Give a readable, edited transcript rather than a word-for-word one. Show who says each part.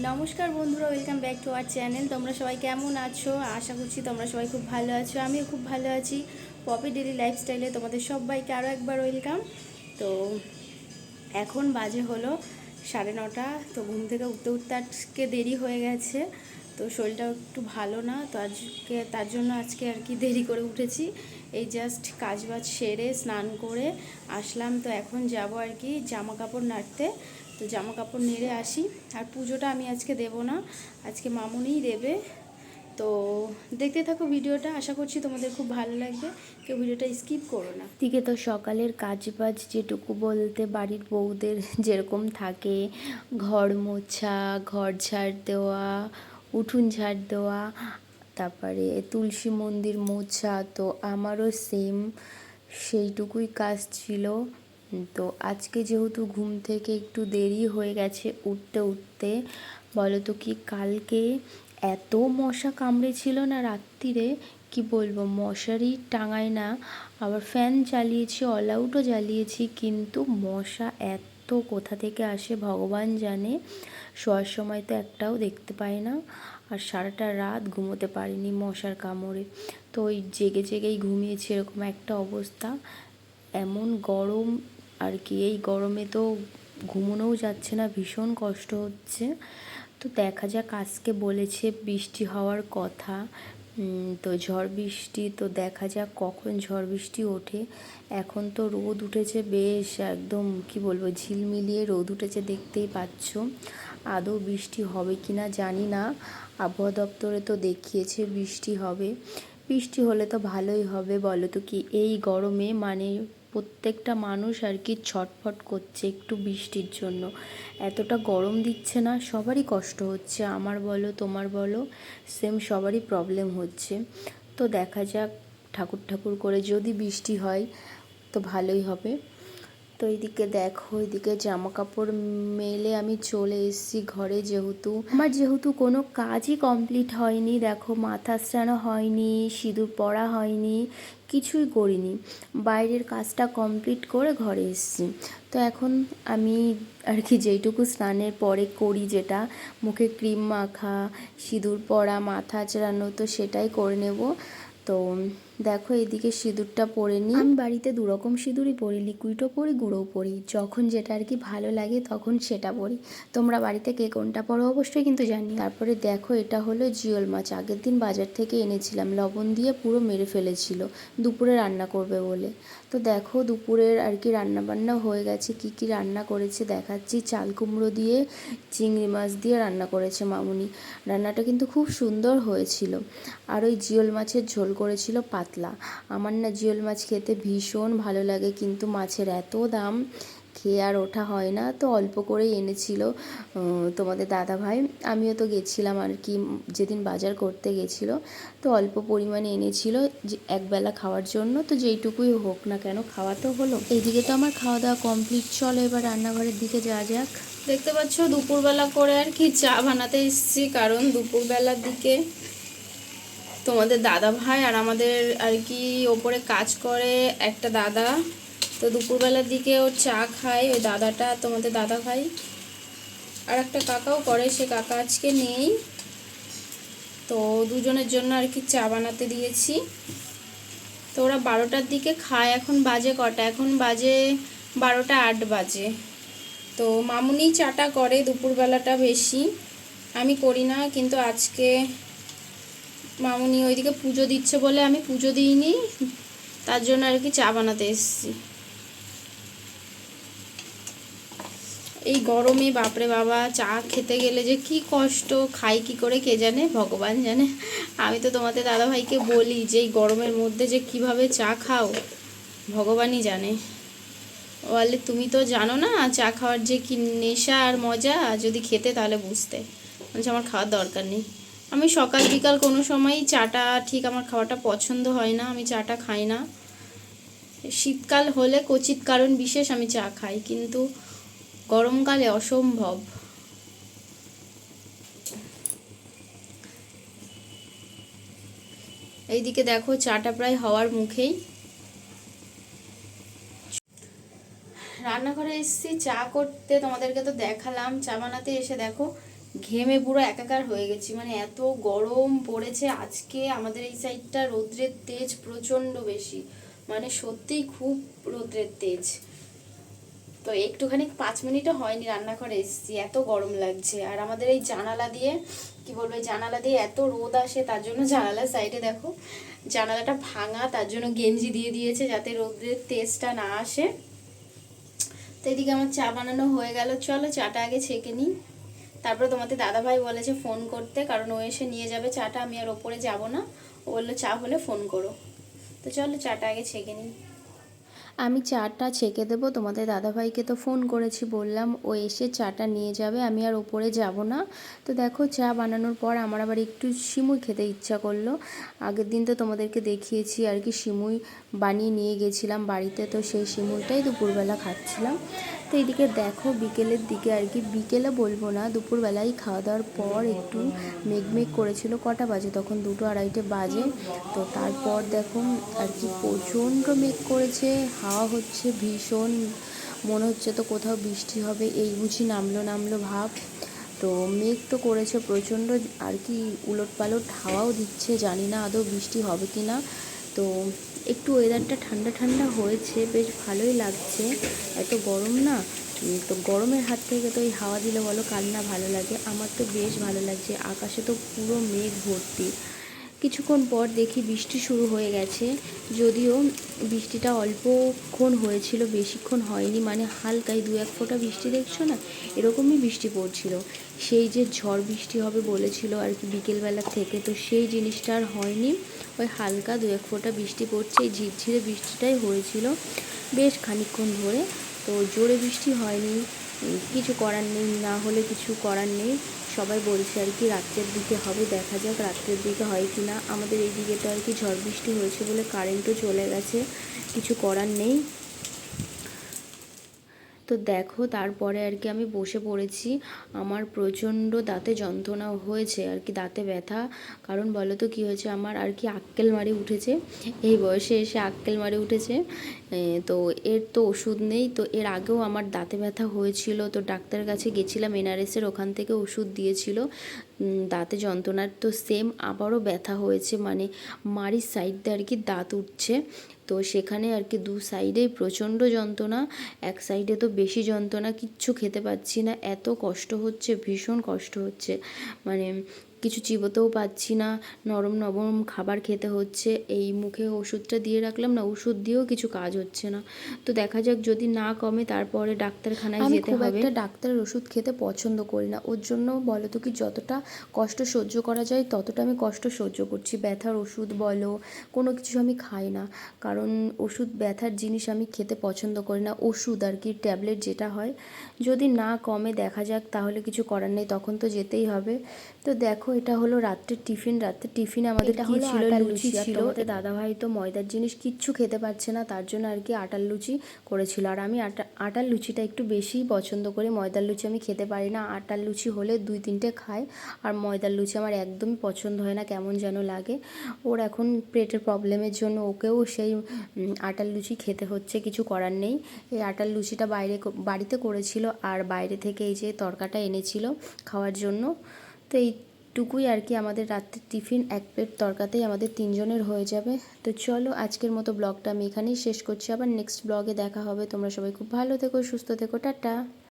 Speaker 1: নমস্কার বন্ধুরা, welcome back to our channel. তোমরা সবাই কেমন আছো? আশা করছি তোমরা সবাই খুব ভালো আছো। আমিও খুব ভালো আছি। পপি ডেলি লাইফস্টাইলে তোমাদের সবাইকে আরও একবার ওয়েলকাম। তো এখন বাজে হলো 9:30। তো ঘুম থেকে উঠতে উঠতে আজকে দেরি হয়ে গেছে। তো শরীরটা একটু ভালো না, তো আজকে তার জন্য আজকে আর কি দেরি করে উঠেছি। এই জাস্ট কাজবাজ সেরে স্নান করে আসলাম। তো এখন যাব আর কি জামা কাপড় নাড়তে। তো জামা কাপড় নেড়ে আসি। আর পুজোটা আমি আজকে দেব না, আজকে মামুনিই দেবে। তো দেখতে থাকো ভিডিওটা, আশা করছি তোমাদের খুব ভালো লাগবে। কেউ ভিডিওটা স্কিপ করো না। দিকে তো সকালের কাজবাজ যেটুকু বলতে বাড়ির বউদের যেরকম থাকে, ঘর মোছা, ঘর ঝাড় দেওয়া, উঠোন ঝাড় দেওয়া, তারপরে তুলসী মন্দির মোছা, তো আমারও সেম সেইটুকুই কাজ ছিল। তো আজকে যেহেতু ঘুম থেকে একটু দেরি হয়ে গেছে উঠতে উঠতে, বলো তো কি কালকে এত মশা কামড়েছিল না রাত্রিরে, কি বলবো, মশারি টাঙায় না, আবার ফ্যান চালিয়েছি, অল আউটও জ্বালিয়েছি, কিন্তু মশা এত কোথা থেকে আসে ভগবান জানে। শোয়ার সময় তো একটাও দেখতে পাই না, আর সারাটা রাত ঘুমোতে পারিনি মশার কামড়ে। তো ওই জেগে জেগেই ঘুমিয়েছি, এরকম একটা অবস্থা। এমন গরম আর কি, এই গরমে তো ঘুমোনোও যাচ্ছে না, ভীষণ কষ্ট হচ্ছে। তো দেখা যাক, আজকে বলেছে বৃষ্টি হওয়ার কথা। তো ঝড় বৃষ্টি, তো দেখা যাক কখন ঝড় বৃষ্টি ওঠে। এখন তো রোদ উঠেছে বেশ, একদম কি বলবো, ঝিলমিলিয়ে রোদ উঠেছে, দেখতেই পাচ্ছ। আদৌ বৃষ্টি হবে কি না জানি না। আবহাওয়া দপ্তরে তো দেখিয়েছে বৃষ্টি হবে। বৃষ্টি হলে তো ভালোই হবে, বলো তো কি এই গরমে, মানে প্রত্যেকটা মানুষ আর কি ছটফট করছে একটু বৃষ্টির জন্য। এতটা গরম দিচ্ছে না, সবারই কষ্ট হচ্ছে, আমার বলো তোমার বলো, সেম সবারই প্রবলেম হচ্ছে। তো দেখা যাক, ঠাকুর ঠাকুর করে যদি বৃষ্টি হয় তো ভালোই হবে। তো এইদিকে দেখো, এইদিকে জামা কাপড় মেলে আমি চলে এসেছি ঘরে। যেহেতু কোনো কাজই কমপ্লিট হয়নি, দেখো মাথা স্নান হয়নি, সিঁদুর পরা হয়নি, কিছুই করিনি, বাইরের কাজটা কমপ্লিট করে ঘরে এসেছি। তো এখন আমি আর কি যেইটুকু স্নানের পরে করি, যেটা মুখে ক্রিম মাখা, সিঁদুর পরা, মাথা আঁচড়ানো, তো সেটাই করে নেব। তো দেখো এইদিকে সিঁদুরটা পরে নিই। আমি বাড়িতে দুরকম সিঁদুরই পরি, লিকুইডও পরি, গুঁড়োও পরি, যখন যেটা আর কি ভালো লাগে তখন সেটা পরি। তোমরা বাড়িতে কে কোনটা পরো অবশ্যই কিন্তু জানি। তারপরে দেখো, এটা হলো জিওল মাছ, আগের দিন বাজার থেকে এনেছিলাম, লবণ দিয়ে পুরো মেরে ফেলেছিল দুপুরে রান্না করবে বলে। তো দেখো দুপুরের আর কি রান্না বান্না হয়ে গেছে। কি কি রান্না করেছে দেখাচ্ছি। চাল কুমড়ো দিয়ে চিংড়ি মাছ দিয়ে রান্না করেছে মামুনি। রান্নাটা কিন্তু খুব সুন্দর হয়েছিল। আর ওই জিওল মাছের ঝোল করেছিল পাতলা। আমার না জিওল মাছ খেতে ভীষণ ভালো লাগে, কিন্তু মাছের এত দাম, খেয়ে আর ওঠা হয় না। তো অল্প করেই এনেছিল তোমাদের দাদা ভাই। আমিও তো গেছিলাম আর কি, যেদিন বাজার করতে গেছিল, তো অল্প পরিমাণে এনেছিল যে একবেলা খাওয়ার জন্য। তো যেইটুকুই হোক না কেন, খাওয়া তো হলো। এইদিকে তো আমার খাওয়া দাওয়া কমপ্লিট। চলো এবার রান্নাঘরের দিকে যাওয়া যাক। দেখতে পাচ্ছ দুপুরবেলা করে আর কি চা বানাতে এসেছি, কারণ দুপুরবেলার দিকে তোমাদের দাদা ভাই আর আমাদের আর কি ওপরে কাজ করে একটা দাদা, তো দুপুরবেলার দিকে ওর চা খায় ওই দাদাটা, তোমাদের দাদা ভাই। আর একটা কাকাও করে, সে কাকা আজকে নেই। তো দুজনের জন্য আর কি চা বানাতে দিয়েছি। তো ওরা 12টার দিকে খায়। এখন বাজে কটা, এখন বাজে 12টা 8 বাজে। তো মামুনি চাটা করে দুপুরবেলাটা বেশি, আমি করি না। কিন্তু আজকে মামুনি ওইদিকে পুজো দিচ্ছে বলে আমি পুজো দিইনি, তার জন্য আর কি চা বানাতে এসেছি। এই গরমে বাপরে বাবা, চা খেতে গেলে যে কি কষ্ট, খাই কি করে কে জানে, ভগবান জানে। আমি তো তোমাদের দাদাভাইকে বলি যে এই গরমের মধ্যে যে কিভাবে চা খাও, ভগবানই জানে। বলে তুমি তো জানো না চা খাওয়ার যে কি নেশা আর মজা, যদি খেতে তাহলে বুঝতে। বলছে আমার খাওয়ার দরকার নেই। আমি সকাল বিকাল কোনো সময়ই চাটা ঠিক আমার খাওয়াটা পছন্দ হয় না, আমি চাটা খাই না। শীতকাল হলে ক্বচিৎ কারণ বিশেষ আমি চা খাই, কিন্তু গরমকালে অসম্ভব। এইদিকে দেখো চাটা প্রায় হওয়ার মুখেই। রান্নাঘরে এসেছি চা করতে, তোমাদেরকে তো দেখালাম। চা বানাতে এসে দেখো ঘেমে পুরো একাকার হয়ে গেছি, মানে এত গরম পড়েছে আজকে আমাদের এই সাইডটা। রৌদ্রের তেজ প্রচণ্ড বেশি, মানে সত্যিই খুব রৌদ্রের তেজ। তো একটুখানি 5 মিনিটও হয়নি রান্নাঘরে এসেছি, এত গরম লাগছে। আর আমাদের এই জানালা দিয়ে কি বলবো, এই জানালা দিয়ে এত রোদ আসে, তার জন্য জানালার সাইডে দেখো জানালাটা ভাঙা, তার জন্য গেঞ্জি দিয়ে দিয়েছে যাতে রোদ্রের তেজটা না আসে। তো এদিকে আমার চা বানানো হয়ে গেল, চলো চাটা আগে ছেঁকে নিই। তারপরে তোমাদের দাদাভাই বলেছে ফোন করতে, কারণ ও এসে নিয়ে যাবে চাটা, আমি আর ওপরে যাব না। ও বললো চা হলে ফোন করো। তো চলো চাটা আগে ছেঁকে নিই। আমি চাটা ছেঁকে দেবো, তোমাদের দাদাভাইকে তো ফোন করেছি, বললাম ও এসে চাটা নিয়ে যাবে, আমি আর ওপরে যাব না। তো দেখো চা বানানোর পর আমার আবার একটু সিমুই খেতে ইচ্ছা করলো। আগের দিন তো তোমাদেরকে দেখিয়েছি আর কি, সিমুই বানিয়ে নিয়ে গেছিলাম বাড়িতে, তো সেই সিমুইটাই দুপুরবেলা খাচ্ছিলাম। তো এইদিকে দেখো বিকেলের দিকে আর কি, বিকেলে বলবো না, দুপুরবেলায় খাওয়া দাওয়ার পর একটু মেঘমেঘ করেছিল। কটা বাজে তখন? 2-2:30 বাজে। তো তারপর দেখো আর কি প্রচণ্ড মেঘ করেছে, হাওয়া হচ্ছে ভীষণ, মনে হচ্ছে তো কোথাও বৃষ্টি হবে, এই বুঝি নামলো নামলো ভাব। তো মেঘ তো করেছে প্রচণ্ড আর কি, উলটপালট হাওয়াও দিচ্ছে, জানি না আদৌ বৃষ্টি হবে কি না। তো একটু ওয়েদারটা ঠান্ডা ঠান্ডা হয়েছে, বেশ ভালোই লাগছে, এত গরম না। তো গরমের হাত থেকে তো এই হাওয়া দিলে বলো কার না ভালো লাগে, আমার তো বেশ ভালো লাগছে। আকাশে তো পুরো মেঘ ভর্তি। কিছুক্ষণ পর দেখি বৃষ্টি শুরু হয়ে গেছে, যদিও বৃষ্টিটা অল্পক্ষণ হয়েছিল, বেশিক্ষণ হয়নি, মানে হালকাই 2-1 ফোঁটা বৃষ্টি, দেখছো না এরকমই বৃষ্টি পড়ছিল। সেই যে ঝড় বৃষ্টি হবে বলেছিল আর কি বিকেলবেলা থেকে, তো সেই জিনিসটা আর হয়নি। ওই হালকা 2-1 ফোঁটা বৃষ্টি পড়ছে, এই ঝিরঝিরে বৃষ্টিটাই হয়েছিল বেশ খানিকক্ষণ ধরে। তো জোরে বৃষ্টি হয়নি, কিছু করার নেই, না হলে কিছু করার নেই। সবাই বলছে আর কি রাত্রের দিকে হবে, দেখা যাক রাত্রের দিকে হয় কি না। আমাদের এই দিকে তো আর কি ঝড় বৃষ্টি হয়েছে বলে কারেন্টও চলে গেছে, কিছু করার নেই। তো দেখো তারপরে আর কি আমি বসে পড়েছি, আমার প্রচণ্ড দাঁতে যন্ত্রণা হয়েছে আর কি, দাঁতে ব্যথা। কারণ বলো তো কী হয়েছে, আমার আর কি আক্কেল মারি উঠেছে, এই বয়সে এসে আক্কেল মারি উঠেছে। তো এর তো ওষুধ নেই, তো এর আগেও আমার দাঁতে ব্যথা হয়েছিল, তো ডাক্তারের কাছে গেছিলাম, এনআরএসের ওখান থেকে ওষুধ দিয়েছিল দাঁতে যন্ত্রণার। তো সেম আবারও ব্যথা হয়েছে, মানে মাড়ির সাইড দিয়ে আর কি দাঁত উঠছে, তো সেখানে আর কি 2 সাইডেই প্রচণ্ড যন্ত্রণা। এক সাইডে তো বেশি যন্ত্রণা, কিচ্ছু খেতে পাচ্ছি না, এত কষ্ট হচ্ছে, ভীষণ কষ্ট হচ্ছে, মানে কিছু চিবোতেও পাচ্ছি না, নরম নরম খাবার খেতে হচ্ছে। এই মুখে ওষুধটা দিয়ে রাখলাম না, ওষুধ দিয়েও কিছু কাজ হচ্ছে না। তো দেখা যাক যদি না কমে তারপরে ডাক্তারখানায় যেতে হবে। আমি খুব একটা ডাক্তারের ওষুধ খেতে পছন্দ করি না, ওর জন্য বলো তো কি যতটা কষ্ট সহ্য করা যায় ততটা আমি কষ্ট সহ্য করছি। ব্যথার ওষুধ বলো কোনো কিছু আমি খাই না, কারণ ওষুধ ব্যথার জিনিস আমি খেতে পছন্দ করি না। ওষুধ আর কি ট্যাবলেট যেটা হয়, যদি না কমে দেখা যাক, তাহলে কিছু করার নেই, তখন তো যেতেই হবে। তো দেখো এটা হলো রাত্রের টিফিন। রাত্রের টিফিনে আমাদের কি ছিল, লুচি ছিল। দাদাভাই তো ময়দার জিনিস কিচ্ছু খেতে পারছে না, তার জন্য আর কি আটার লুচি করেছিল। আর আমি আটার লুচিটা একটু বেশিই পছন্দ করি, ময়দার লুচি আমি খেতে পারি না। আটার লুচি হলে 2-3টে খাই, আর ময়দার লুচি আমার একদমই পছন্দ হয় না, কেমন যেন লাগে। ওর এখন পেটের প্রবলেমের জন্য ওকেও সেই আটার লুচি খেতে হচ্ছে, কিছু করার নেই। এই আটার লুচিটা বাড়িতে করেছিল, আর বাইরে থেকে এই যে তরকাটা এনেছিল খাওয়ার জন্য। তো এইটুকুই আর কি আমাদের রাত্রের টিফিন, 1 প্লেট তরকাতেই আমাদের 3 জনের হয়ে যাবে। তো চলো আজকের মতো ব্লগটা আমি এখানেই শেষ করছি, আবার নেক্সট ব্লগে দেখা হবে। তোমরা সবাই খুব ভালো থেকো, সুস্থ থেকো, টাটা।